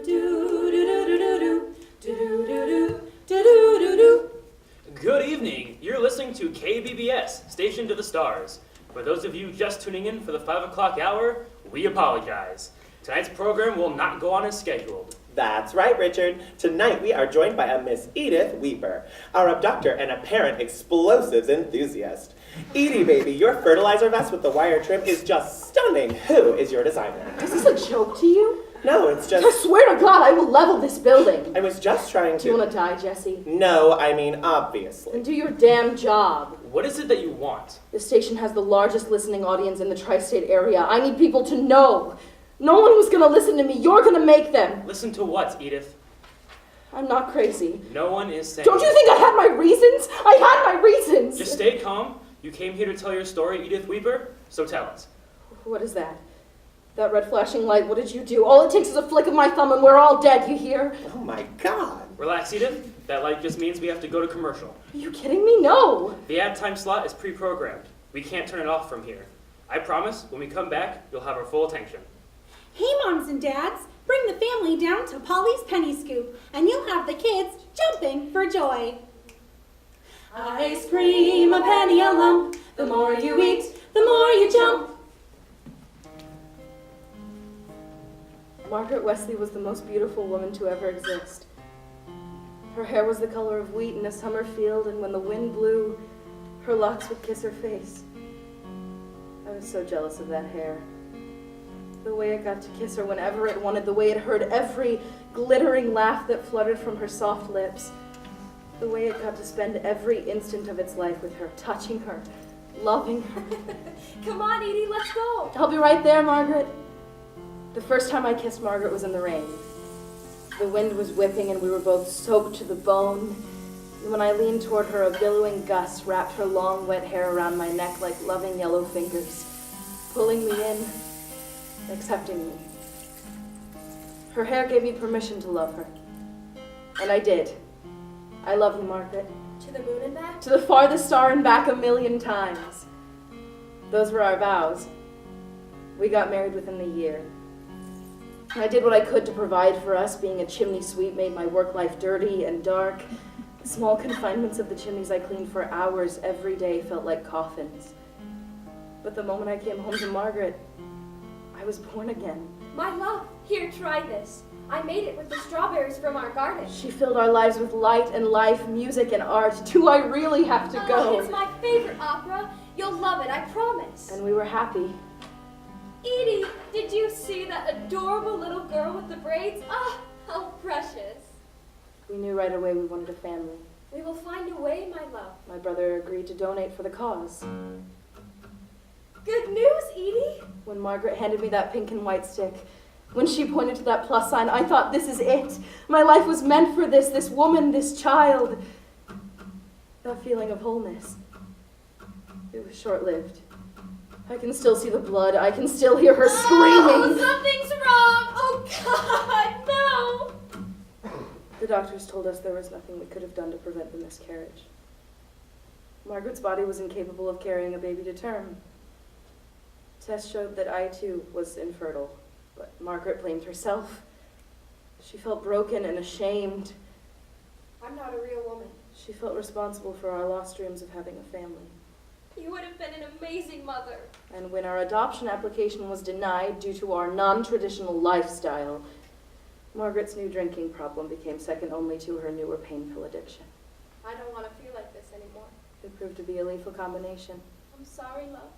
Good evening. You're listening to KBBS, Station to the Stars. For those of you just tuning in for the 5 o'clock hour, we apologize. Tonight's program will not go on as scheduled. That's right, Richard. Tonight we are joined by a Miss Edith Weeper, our abductor and apparent explosives enthusiast. Edie, baby, your fertilizer vest with the wire trim is just stunning. Who is your designer? Is this a joke to you? No, it's just... I swear to God, I will level this building. I was just trying to... Do you want to die, Jesse? No, I mean, obviously. Then do your damn job. What is it that you want? This station has the largest listening audience in the tri-state area. I need people to know. No one was going to listen to me. You're going to make them. Listen to what, Edith? I'm not crazy. No one is saying... Don't you think I had my reasons? I had my reasons. Just stay calm. You came here to tell your story, Edith Weeper, so tell it. What is that? That red flashing light, what did you do? All it takes is a flick of my thumb and we're all dead, you hear? Oh my God. Relax, Edith. That light just means we have to go to commercial. Are you kidding me? No. The ad time slot is pre-programmed. We can't turn it off from here. I promise, when we come back, you'll have our full attention. Hey, moms and dads, bring the family down to Polly's Penny Scoop, and you'll have the kids jumping for joy. Ice cream, a penny a lump. The more you eat, the more you jump. Margaret Wesley was the most beautiful woman to ever exist. Her hair was the color of wheat in a summer field, and when the wind blew, her locks would kiss her face. I was so jealous of that hair. The way it got to kiss her whenever it wanted, the way it heard every glittering laugh that fluttered from her soft lips, the way it got to spend every instant of its life with her, touching her, loving her. Come on, Edie, let's go. I'll be right there, Margaret. The first time I kissed Margaret was in the rain. The wind was whipping and we were both soaked to the bone. And when I leaned toward her, a billowing gust wrapped her long, wet hair around my neck like loving yellow fingers, pulling me in, accepting me. Her hair gave me permission to love her. And I did. I love you, Margaret. To the moon and back? To the farthest star and back 1,000,000 times. Those were our vows. We got married within the year. I did what I could to provide for us. Being a chimney sweep made my work life dirty and dark. The small confinements of the chimneys I cleaned for hours every day felt like coffins. But the moment I came home to Margaret, I was born again. My love, here, try this. I made it with the strawberries from our garden. She filled our lives with light and life, music and art. Do I really have to go? It's my favorite opera. You'll love it, I promise. And we were happy. Edie, did you see that adorable little girl with the braids? Ah, how precious. We knew right away we wanted a family. We will find a way, my love. My brother agreed to donate for the cause. Good news, Edie. When Margaret handed me that pink and white stick, when she pointed to that plus sign, I thought, this is it. My life was meant for this woman, this child. That feeling of wholeness. It was short-lived. I can still see the blood. I can still hear her screaming. Oh, something's wrong. Oh, God, no. The doctors told us there was nothing we could have done to prevent the miscarriage. Margaret's body was incapable of carrying a baby to term. Tests showed that I, too, was infertile, but Margaret blamed herself. She felt broken and ashamed. I'm not a real woman. She felt responsible for our lost dreams of having a family. You would have been an amazing mother. And when our adoption application was denied due to our non-traditional lifestyle, Margaret's new drinking problem became second only to her newer pain pill addiction. I don't want to feel like this anymore. It proved to be a lethal combination. I'm sorry, love.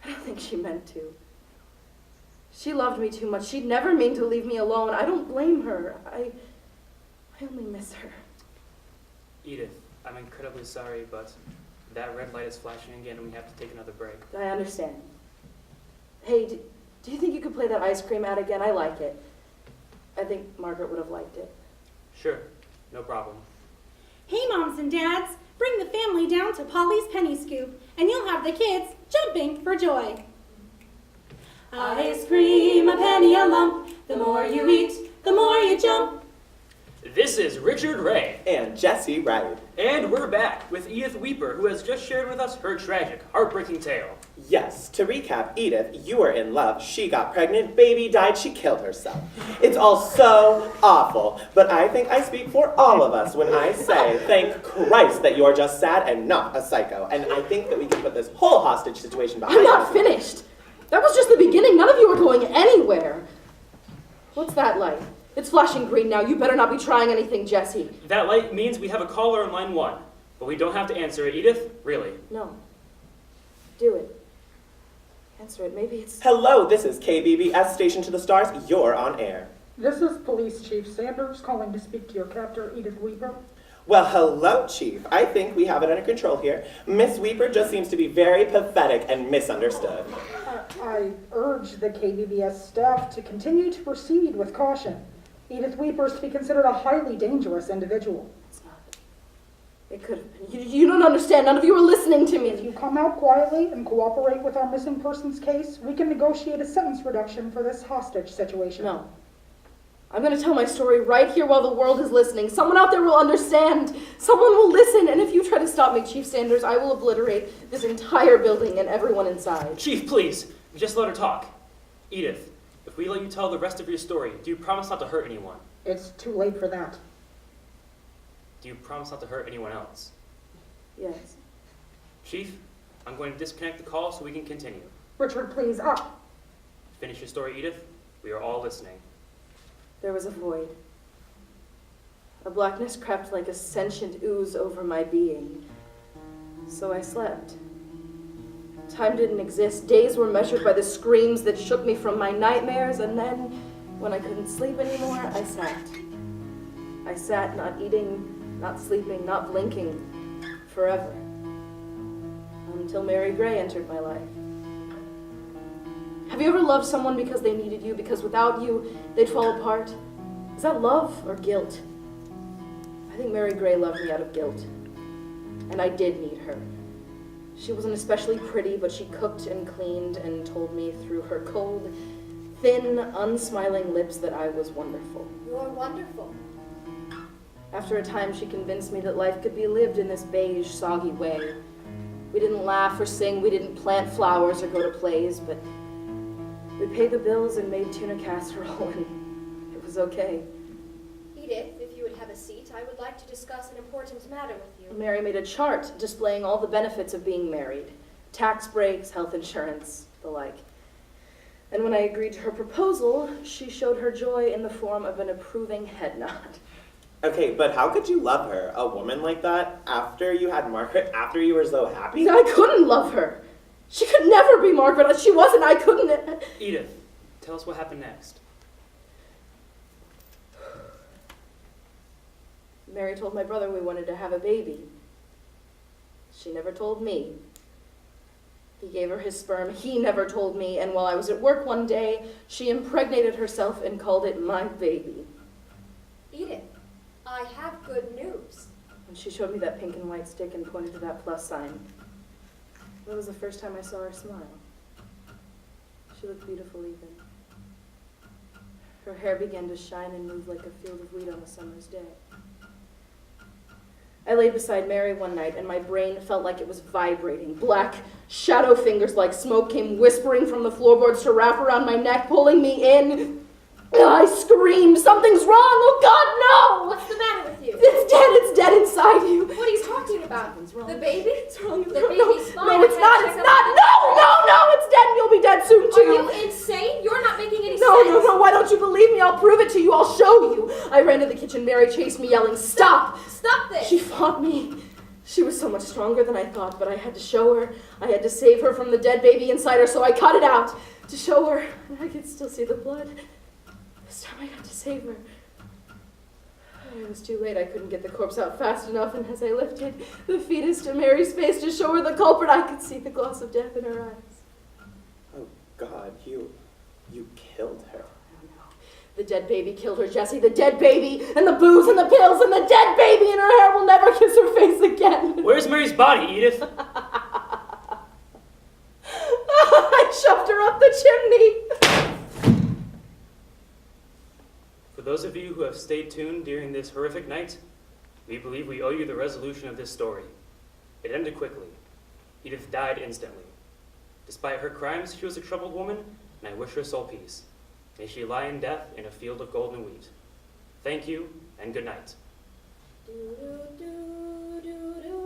I don't think she meant to. She loved me too much. She'd never mean to leave me alone. I don't blame her. I only miss her. Edith, I'm incredibly sorry, but that red light is flashing again and we have to take another break. I understand. Hey, do you think you could play that ice cream ad again? I like it. I think Margaret would have liked it. Sure, no problem. Hey, moms and dads, bring the family down to Polly's Penny Scoop, and you'll have the kids jumping for joy. Ice cream, a penny a lump. The more you eat, the more you jump. This is Richard Ray. And Jesse Wright. And we're back with Edith Weeper, who has just shared with us her tragic, heartbreaking tale. Yes, to recap, Edith, you were in love, she got pregnant, baby died, she killed herself. It's all so awful, but I think I speak for all of us when I say, thank Christ that you are just sad and not a psycho. And I think that we can put this whole hostage situation behind I'm not us. finished. That was just the beginning. None of you are going anywhere. What's that light? It's flashing green now. You better not be trying anything, Jesse. That light means we have a caller on line 1, but we don't have to answer it. Edith, really? No. Do it. Answer it. Maybe it's... Hello, this is KBBS Station to the Stars. You're on air. This is Police Chief Sanders calling to speak to your captor, Edith Weeper. Well, hello, Chief. I think we have it under control here. Miss Weeper just seems to be very pathetic and misunderstood. I urge the KBBS staff to continue to proceed with caution. Edith Weeper is to be considered a highly dangerous individual. It's not. It could have been. You don't understand. None of you are listening to me. If you come out quietly and cooperate with our missing persons case, we can negotiate a sentence reduction for this hostage situation. No. I'm going to tell my story right here while the world is listening. Someone out there will understand. Someone will listen. And if you try to stop me, Chief Sanders, I will obliterate this entire building and everyone inside. Chief, please, just let her talk. Edith, if we let you tell the rest of your story, do you promise not to hurt anyone? It's too late for that. Do you promise not to hurt anyone else? Yes. Chief, I'm going to disconnect the call so we can continue. Richard, please, up. Finish your story, Edith. We are all listening. There was a void. A blackness crept like a sentient ooze over my being. So I slept. Time didn't exist. Days were measured by the screams that shook me from my nightmares, and then, when I couldn't sleep anymore, I sat. I sat, not eating, not sleeping, not blinking, forever. Until Mary Gray entered my life. Have you ever loved someone because they needed you, because without you, they'd fall apart? Is that love or guilt? I think Mary Gray loved me out of guilt. And I did need her. She wasn't especially pretty, but she cooked and cleaned and told me through her cold, thin, unsmiling lips that I was wonderful. You're wonderful. After a time, she convinced me that life could be lived in this beige, soggy way. We didn't laugh or sing, we didn't plant flowers or go to plays, but we paid the bills and made tuna casserole, and it was okay. Edith, if you would have a seat, I would like to discuss an important matter with you. Mary made a chart displaying all the benefits of being married. Tax breaks, health insurance, the like. And when I agreed to her proposal, she showed her joy in the form of an approving head nod. Okay, but how could you love her, a woman like that, after you had Margaret, after you were so happy? I couldn't love her. She could never be Margaret. She wasn't. I couldn't. Edith, tell us what happened next. Mary told my brother we wanted to have a baby. She never told me. He gave her his sperm. He never told me. And while I was at work one day, she impregnated herself and called it my baby. Edith, I have good news. And she showed me that pink and white stick and pointed to that plus sign. That was the first time I saw her smile. She looked beautiful even. Her hair began to shine and move like a field of wheat on a summer's day. I lay beside Mary one night, and my brain felt like it was vibrating. Black shadow fingers like smoke came whispering from the floorboards to wrap around my neck, pulling me in. I screamed, "Something's wrong! Oh God, no!" What's the matter with you? It's dead inside you. What are you talking about? Something's wrong. The baby? It's wrong. The baby's fine. No, it's not. It's not. No, it's dead, and you'll be dead soon Are too. you insane? You're not making any No, sense. why don't you believe me? I'll prove it to you. I'll show you. I ran to the kitchen. Mary chased me, yelling, "Stop!" Stop this! She fought me. She was so much stronger than I thought, but I had to show her. I had to save her from the dead baby inside her, so I cut it out to show her. And I could still see the blood. This time I got to save her. It was too late. I couldn't get the corpse out fast enough, and as I lifted the fetus to Mary's face to show her the culprit, I could see the gloss of death in her eyes. Oh God, you killed her. The dead baby killed her, Jesse. The dead baby, and the booze, and the pills, and the dead baby, and her hair will never kiss her face again. Where's Mary's body, Edith? I shoved her up the chimney. For those of you who have stayed tuned during this horrific night, we believe we owe you the resolution of this story. It ended quickly. Edith died instantly. Despite her crimes, she was a troubled woman, and I wish her soul peace. May she lie in death in a field of golden wheat. Thank you, and good night. Do do do do do.